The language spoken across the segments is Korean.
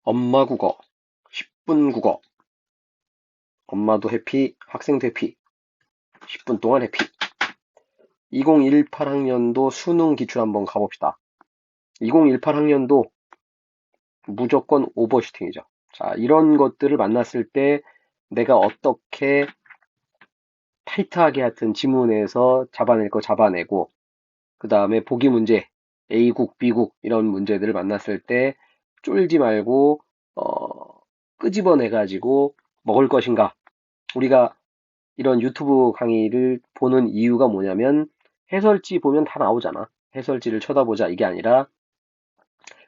엄마 국어, 10분 국어. 엄마도 해피, 학생도 해피. 10분 동안 해피. 2018학년도 수능 기출 한번 가봅시다. 2018학년도 무조건 오버슈팅이죠. 자, 이런 것들을 만났을 때 내가 어떻게 타이트하게 하여튼 지문에서 잡아낼 거 잡아내고, 그 다음에 보기 문제, A국, B국 이런 문제들을 만났을 때 쫄지 말고, 끄집어내가지고 먹을 것인가. 우리가 이런 유튜브 강의를 보는 이유가 뭐냐면 해설지 보면 다 나오잖아. 해설지를 쳐다보자 이게 아니라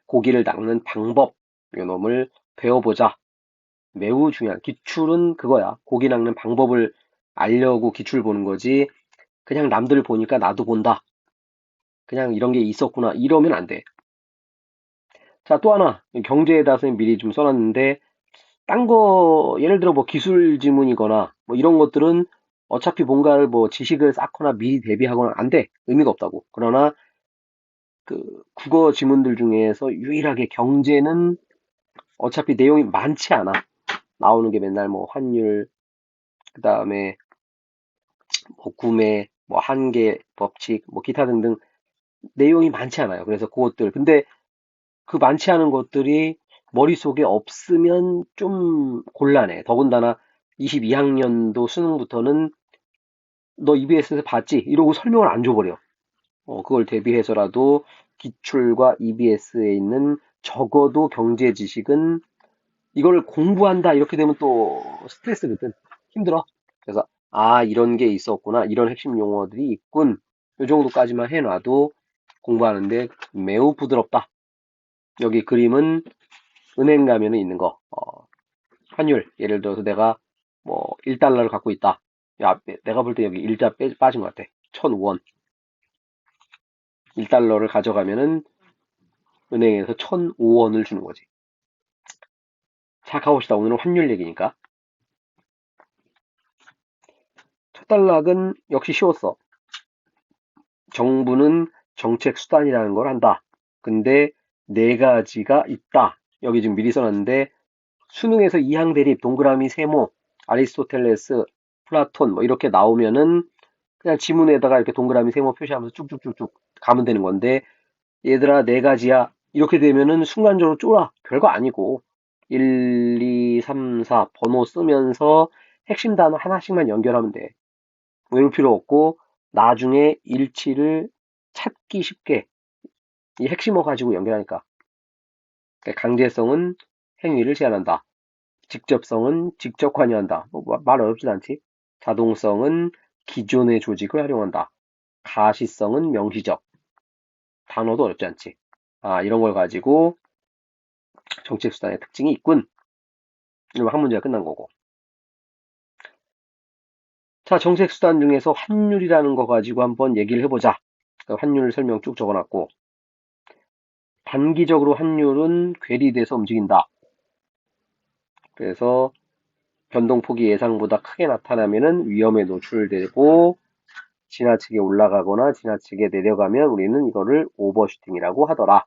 고기를 낚는 방법 요놈을 배워보자. 매우 중요한 기출은 그거야. 고기 낚는 방법을 알려고 기출 보는 거지. 그냥 남들 보니까 나도 본다. 그냥 이런 게 있었구나. 이러면 안 돼. 자, 또 하나 경제에다 서 미리 좀 써놨는데 딴 거 예를 들어 뭐 기술 지문이거나 뭐 이런 것들은 어차피 뭔가를 뭐 지식을 쌓거나 미리 대비하거나 안 돼. 의미가 없다고. 그러나 그 국어 지문들 중에서 유일하게 경제는 어차피 내용이 많지 않아. 나오는 게 맨날 뭐 환율, 그 다음에 뭐 구매, 뭐 한계, 법칙, 뭐 기타 등등 내용이 많지 않아요. 그래서 그것들. 근데 그 많지 않은 것들이 머릿속에 없으면 좀 곤란해. 더군다나 22학년도 수능부터는 너 EBS에서 봤지? 이러고 설명을 안 줘버려. 그걸 대비해서라도 기출과 EBS에 있는 적어도 경제 지식은 이걸 공부한다 이렇게 되면 또 스트레스거든. 힘들어. 그래서 이런 게 있었구나. 이런 핵심 용어들이 있군. 이 정도까지만 해놔도 공부하는데 매우 부드럽다. 여기 그림은 은행 가면은 있는 거. 환율. 예를 들어서 내가 뭐 1달러를 갖고 있다. 야, 내가 볼 때 여기 일자 빠진 것 같아. 1000원. 1달러를 가져가면은 은행에서 1005원을 주는 거지. 자, 가봅시다. 오늘은 환율 얘기니까. 첫 단락은 역시 쉬웠어. 정부는 정책 수단이라는 걸 한다. 근데 네 가지가 있다. 여기 지금 미리 써놨는데 수능에서 이항 대립, 동그라미, 세모, 아리스토텔레스, 플라톤 뭐 이렇게 나오면은 그냥 지문에다가 이렇게 동그라미, 세모 표시하면서 쭉쭉쭉쭉 가면 되는 건데 얘들아 네 가지야. 이렇게 되면은 순간적으로 쫄아. 별거 아니고 1, 2, 3, 4 번호 쓰면서 핵심 단어 하나씩만 연결하면 돼. 외울 필요 없고 나중에 일치를 찾기 쉽게 이 핵심어 가지고 연결하니까. 그러니까 강제성은 행위를 제한한다. 직접성은 직접 관여한다. 말 어렵진 않지. 자동성은 기존의 조직을 활용한다. 가시성은 명시적. 단어도 어렵지 않지. 이런 걸 가지고 정책수단의 특징이 있군. 이러면 한 문제가 끝난 거고. 자, 정책수단 중에서 환율이라는 거 가지고 한번 얘기를 해보자. 환율 설명 쭉 적어놨고, 단기적으로 환율은 괴리돼서 움직인다. 그래서 변동폭이 예상보다 크게 나타나면은 위험에 노출되고 지나치게 올라가거나 지나치게 내려가면 우리는 이거를 오버슈팅이라고 하더라.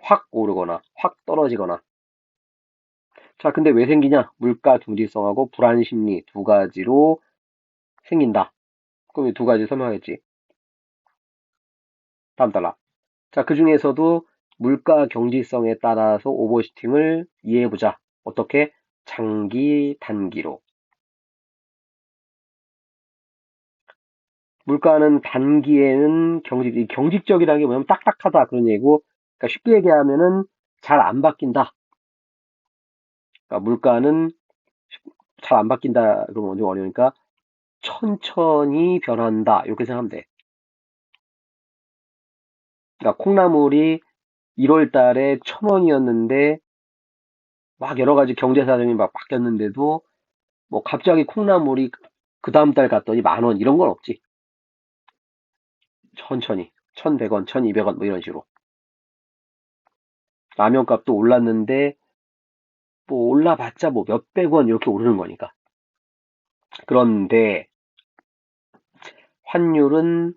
확 오르거나 확 떨어지거나. 자, 근데 왜 생기냐? 물가 경직성하고 불안 심리 두 가지로 생긴다. 그럼 이 두 가지 설명하겠지. 다음 달라. 자, 그 중에서도 물가 경직성에 따라서 오버슈팅을 이해해보자. 어떻게? 장기, 단기로. 물가는 단기에는 경직적이라는 게 뭐냐면 딱딱하다 그런 얘기고, 그러니까 쉽게 얘기하면은 잘 안 바뀐다. 그러니까 물가는 잘 안 바뀐다 그러면 좀 어려우니까 천천히 변한다 이렇게 생각하면 돼. 그러니까 콩나물이 1월 달에 1,000원이었는데 막 여러 가지 경제 사정이 막 바뀌었는데도 뭐 갑자기 콩나물이 그 다음 달 갔더니 10,000원 이런 건 없지. 천천히 1,100원, 1,200원 뭐 이런 식으로. 라면 값도 올랐는데 뭐 올라봤자 뭐 몇백 원 이렇게 오르는 거니까. 그런데 환율은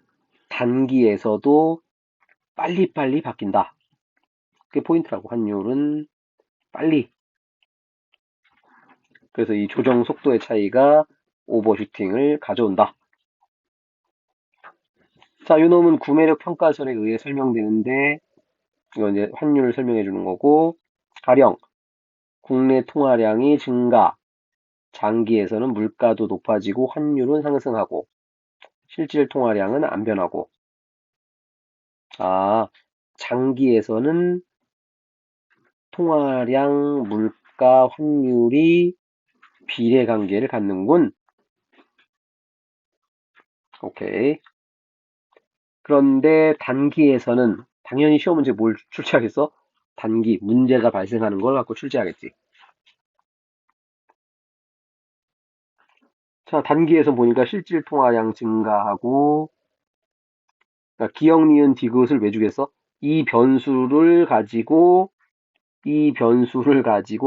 단기에서도 빨리빨리 바뀐다. 그게 포인트라고. 환율은 빨리. 그래서 이 조정 속도의 차이가 오버슈팅을 가져온다. 자, 요 놈은 구매력 평가설에 의해 설명되는데, 이건 이제 환율을 설명해 주는 거고, 가령, 국내 통화량이 증가, 장기에서는 물가도 높아지고 환율은 상승하고, 실질 통화량은 안 변하고, 아, 장기에서는 통화량, 물가, 환율이 비례 관계를 갖는군. 오케이. 그런데 단기에서는 당연히 시험 문제 뭘 출제하겠어? 단기, 문제가 발생하는 걸 갖고 출제하겠지. 자, 단기에서 보니까 실질 통화량 증가하고, 그러니까 기역, 니은, 디귿을 왜 주겠어? 이 변수를 가지고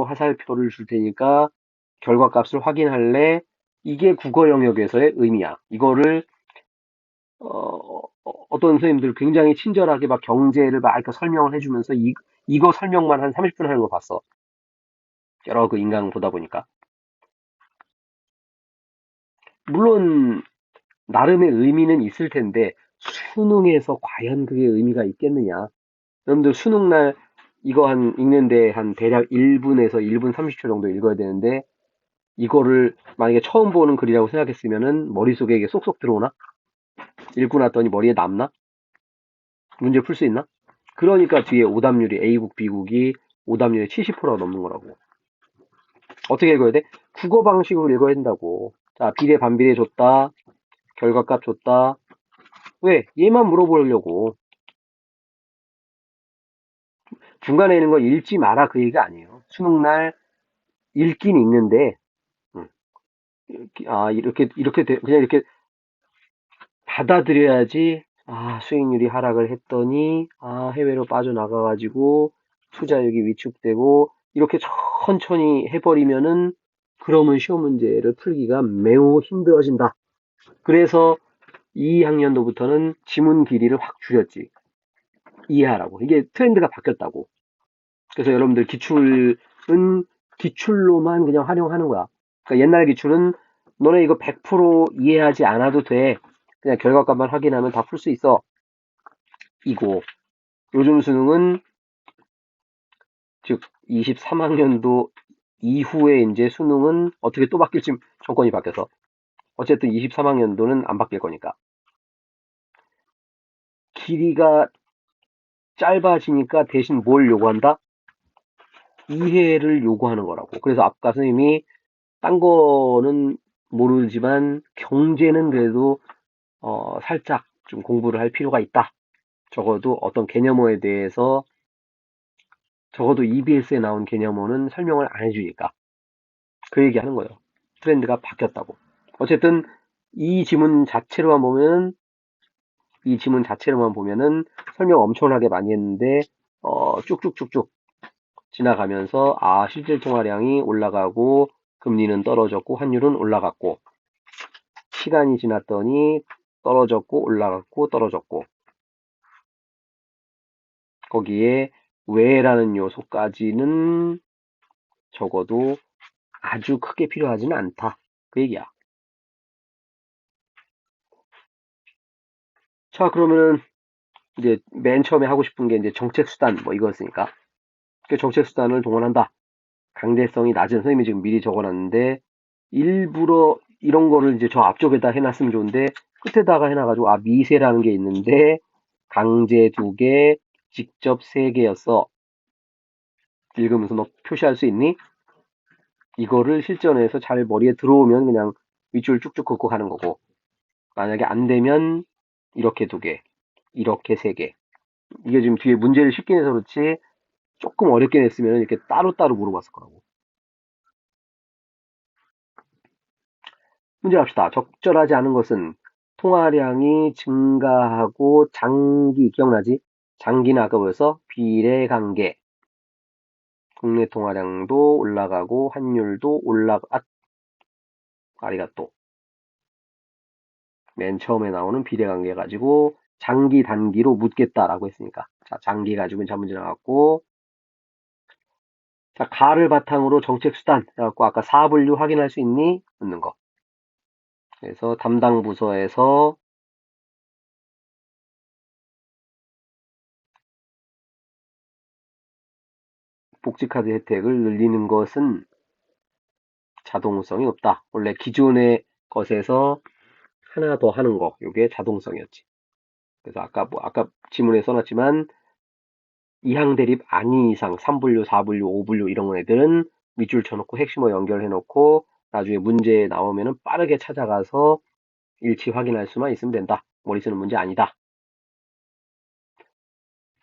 화살표를 줄 테니까 결과값을 확인할래? 이게 국어 영역에서의 의미야. 이거를 어떤 선생님들 굉장히 친절하게 막 경제를 막 이렇게 설명을 해주면서 이거 설명만 한 30분 하는 거 봤어. 여러 그 인강 보다 보니까. 물론 나름의 의미는 있을 텐데 수능에서 과연 그게 의미가 있겠느냐. 여러분들 수능날 이거 읽는데 한 대략 1분에서 1분 30초 정도 읽어야 되는데 이거를 만약에 처음 보는 글이라고 생각했으면은 머릿속에 이게 쏙쏙 들어오나? 읽고 났더니 머리에 남나? 문제 풀 수 있나? 그러니까 뒤에 오답률이 A국, B국이 오답률이 70%가 넘는 거라고. 어떻게 읽어야 돼? 국어 방식으로 읽어야 된다고. 자, 비례, 반비례 줬다. 결과값 줬다. 왜? 얘만 물어보려고. 중간에 있는 거 읽지 마라 그 얘기가 아니에요. 수능날 읽긴 읽는데, 음, 그냥 이렇게 받아들여야지. 아, 수익률이 하락을 했더니, 해외로 빠져나가가지고, 투자력이 위축되고, 이렇게 천천히 해버리면은, 그러면 시험 문제를 풀기가 매우 힘들어진다. 그래서 2학년도부터는 지문 길이를 확 줄였지. 이해하라고. 이게 트렌드가 바뀌었다고. 그래서 여러분들 기출은 기출로만 그냥 활용하는 거야. 그러니까 옛날 기출은 너네 이거 100% 이해하지 않아도 돼. 그냥 결과값만 확인하면 다 풀 수 있어. 이고 요즘 수능은 즉 23학년도 이후에 이제 수능은 어떻게 또 바뀔지 정권이 바뀌어서 어쨌든 23학년도는 안 바뀔 거니까 길이가 짧아지니까 대신 뭘 요구한다? 이해를 요구하는 거라고. 그래서 아까 선생님이 딴 거는 모르지만 경제는 그래도 살짝 좀 공부를 할 필요가 있다. 적어도 어떤 개념어에 대해서 적어도 EBS에 나온 개념어는 설명을 안 해주니까 그 얘기하는 거예요. 트렌드가 바뀌었다고. 어쨌든 이 지문 자체로만 보면은 설명 엄청나게 많이 했는데 쭉쭉쭉쭉 지나가면서 실질 통화량이 올라가고 금리는 떨어졌고 환율은 올라갔고 시간이 지났더니 떨어졌고 올라갔고 떨어졌고 거기에 왜라는 요소까지는 적어도 아주 크게 필요하지는 않다. 그 얘기야. 자, 그러면은 이제 맨 처음에 하고 싶은 게 이제 정책 수단 뭐 이거였으니까 그 정책 수단을 동원한다. 강제성이 낮은 선생님이 지금 미리 적어놨는데 일부러 이런 거를 이제 저 앞쪽에다 해놨으면 좋은데 끝에다가 해놔가지고 미세라는 게 있는데 강제 2개, 직접 3개였어. 읽으면서 너 표시할 수 있니? 이거를 실전에서 잘 머리에 들어오면 그냥 윗줄 쭉쭉 긋고 가는 거고 만약에 안 되면 이렇게 2개, 이렇게 3개. 이게 지금 뒤에 문제를 쉽게 내서 그렇지 조금 어렵게 냈으면 이렇게 따로따로 물어봤을 거라고. 문제 갑시다. 적절하지 않은 것은 통화량이 증가하고 장기, 기억나지? 장기는 아까 뭐였어? 비례관계. 국내 통화량도 올라가고 환율도 아리가또. 맨 처음에 나오는 비례관계 가지고 장기 단기로 묻겠다라고 했으니까. 자, 장기 가지고는 자 문제 나왔고 자, 가를 바탕으로 정책 수단. 그래갖고 아까 사분류 확인할 수 있니? 묻는 거. 그래서 담당 부서에서 복지카드 혜택을 늘리는 것은 자동성이 없다. 원래 기존의 것에서 하나 더 하는 거. 이게 자동성이었지. 그래서 아까 지문에 써놨지만 이항 대립 아닌 이상 3분류, 4분류, 5분류 이런 애들은 밑줄 쳐놓고 핵심어 연결해놓고 나중에 문제 나오면은 빠르게 찾아가서 일치 확인할 수만 있으면 된다. 머리 쓰는 문제 아니다.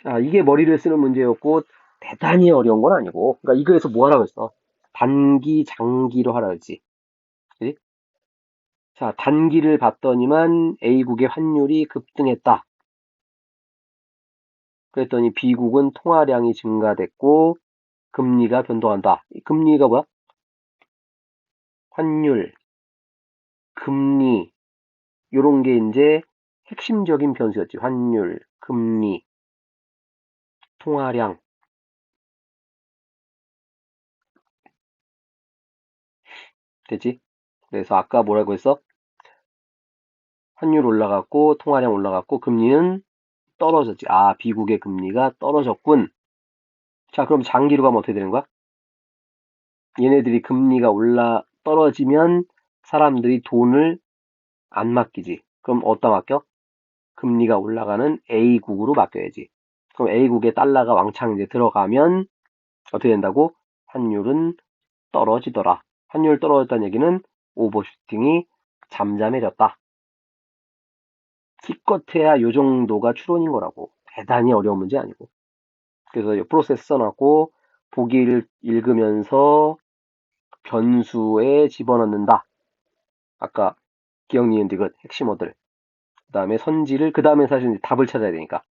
자, 이게 머리를 쓰는 문제였고 대단히 어려운 건 아니고 그러니까 이거에서 뭐 하라고 했어? 단기, 장기로 하라 했지. 그지? 자, 단기를 봤더니만 A국의 환율이 급등했다. 그랬더니 B국은 통화량이 증가됐고 금리가 변동한다. 금리가 뭐야? 환율, 금리 요런 게 이제 핵심적인 변수였지. 환율, 금리, 통화량. 됐지? 그래서 아까 뭐라고 했어? 환율 올라갔고 통화량 올라갔고 금리는 떨어졌지. 아, B국의 금리가 떨어졌군. 자, 그럼 장기로 가면 어떻게 되는 거야? 얘네들이 금리가 떨어지면 사람들이 돈을 안 맡기지. 그럼 어디다 맡겨? 금리가 올라가는 A국으로 맡겨야지. 그럼 A국에 달러가 왕창 이제 들어가면 어떻게 된다고? 환율은 떨어지더라. 환율 떨어졌다는 얘기는 오버슈팅이 잠잠해졌다. 기껏해야 요 정도가 추론인 거라고. 대단히 어려운 문제 아니고. 그래서 이 프로세스 써놨고 보기를 읽으면서 변수에 집어넣는다. 아까 기억, 니은, 디귿 핵심어들. 그 다음에 선지를 그 다음에 사실 답을 찾아야 되니까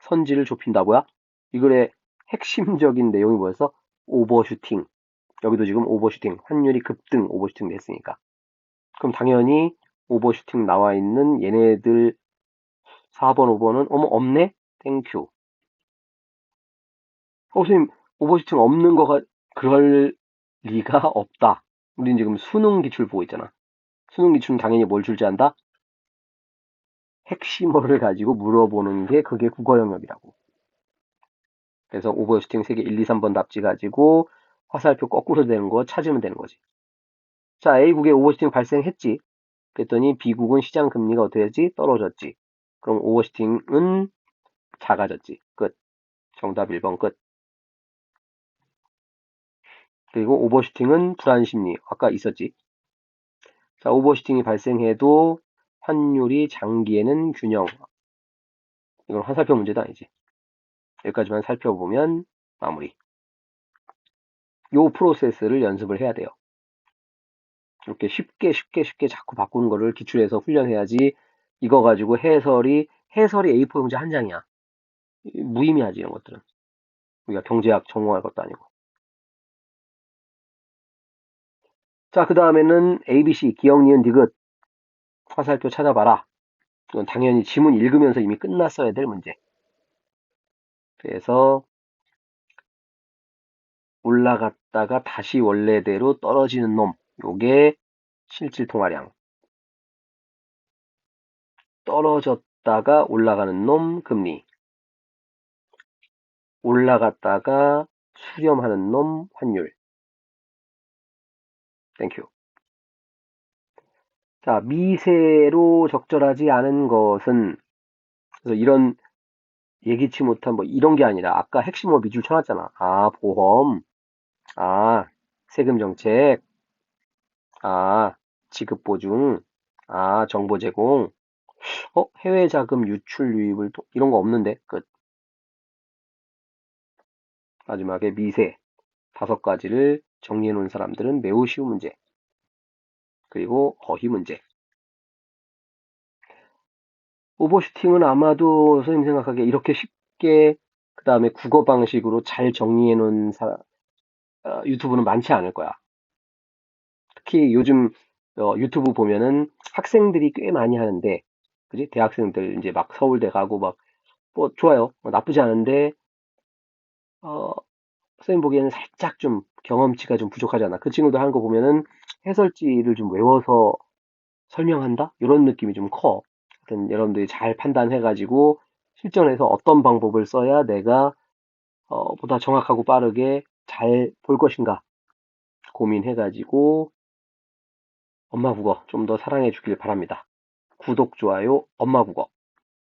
선지를 좁힌다. 뭐야? 이 글의 핵심적인 내용이 뭐였어? 오버슈팅. 여기도 지금 오버슈팅. 환율이 급등 오버슈팅 됐으니까. 그럼 당연히 오버슈팅 나와 있는 얘네들 4번, 5번은 어머 없네? 땡큐. 선생님 오버슈팅 없는 거가 그럴 리가 없다. 우린 지금 수능 기출 보고 있잖아. 수능 기출은 당연히 뭘 줄지 안다? 핵심어를 가지고 물어보는 게 그게 국어 영역이라고. 그래서 오버슈팅 3개 1, 2, 3번 답지 가지고 화살표 거꾸로 되는 거 찾으면 되는 거지. 자, A국에 오버슈팅 발생했지. 그랬더니 B국은 시장 금리가 어떻게 했지? 떨어졌지. 그럼 오버슈팅은 작아졌지. 끝. 정답 1번 끝. 그리고 오버슈팅은 불안심리. 아까 있었지. 자, 오버슈팅이 발생해도 환율이 장기에는 균형. 이건 화살표 문제도 아니지. 여기까지만 살펴보면 마무리. 요 프로세스를 연습을 해야 돼요. 이렇게 쉽게 자꾸 바꾸는 거를 기출해서 훈련해야지. 이거 가지고 해설이 A4 용지 한 장이야. 무의미하지 이런 것들은. 우리가 경제학 전공할 것도 아니고. 자, 그 다음에는 ABC 기억, 니은, 디귿 화살표 찾아봐라. 이건 당연히 지문 읽으면서 이미 끝났어야 될 문제. 그래서 올라갔다가 다시 원래대로 떨어지는 놈. 요게 실질 통화량. 떨어졌다가 올라가는 놈 금리. 올라갔다가 수렴하는 놈 환율. 땡큐. 자, 미세로 적절하지 않은 것은 그래서 이런 예기치 못한 뭐 이런 게 아니라 아까 핵심어 밑줄 쳐놨잖아. 아, 보험. 아, 세금 정책. 아, 지급 보증. 아, 정보 제공. 해외 자금 유출 유입을 또 이런 거 없는데. 끝. 마지막에 미세. 5가지를 정리해 놓은 사람들은 매우 쉬운 문제. 그리고 어휘 문제. 오버슈팅은 아마도 선생님 생각하기에 이렇게 쉽게 그 다음에 국어 방식으로 잘 정리해 놓은 유튜브는 많지 않을 거야. 특히 요즘 유튜브 보면은 학생들이 꽤 많이 하는데, 그지? 대학생들 이제 막 서울대 가고 막, 뭐 좋아요. 뭐 나쁘지 않은데, 어, 선생님 보기에는 살짝 좀 경험치가 좀 부족하지 않나. 그 친구들 하는 거 보면은 해설지를 좀 외워서 설명한다? 이런 느낌이 좀 커. 하여튼 여러분들이 잘 판단해가지고 실전에서 어떤 방법을 써야 내가 보다 정확하고 빠르게 잘 볼 것인가 고민해가지고 엄마 국어 좀 더 사랑해 주길 바랍니다. 구독, 좋아요, 엄마 국어.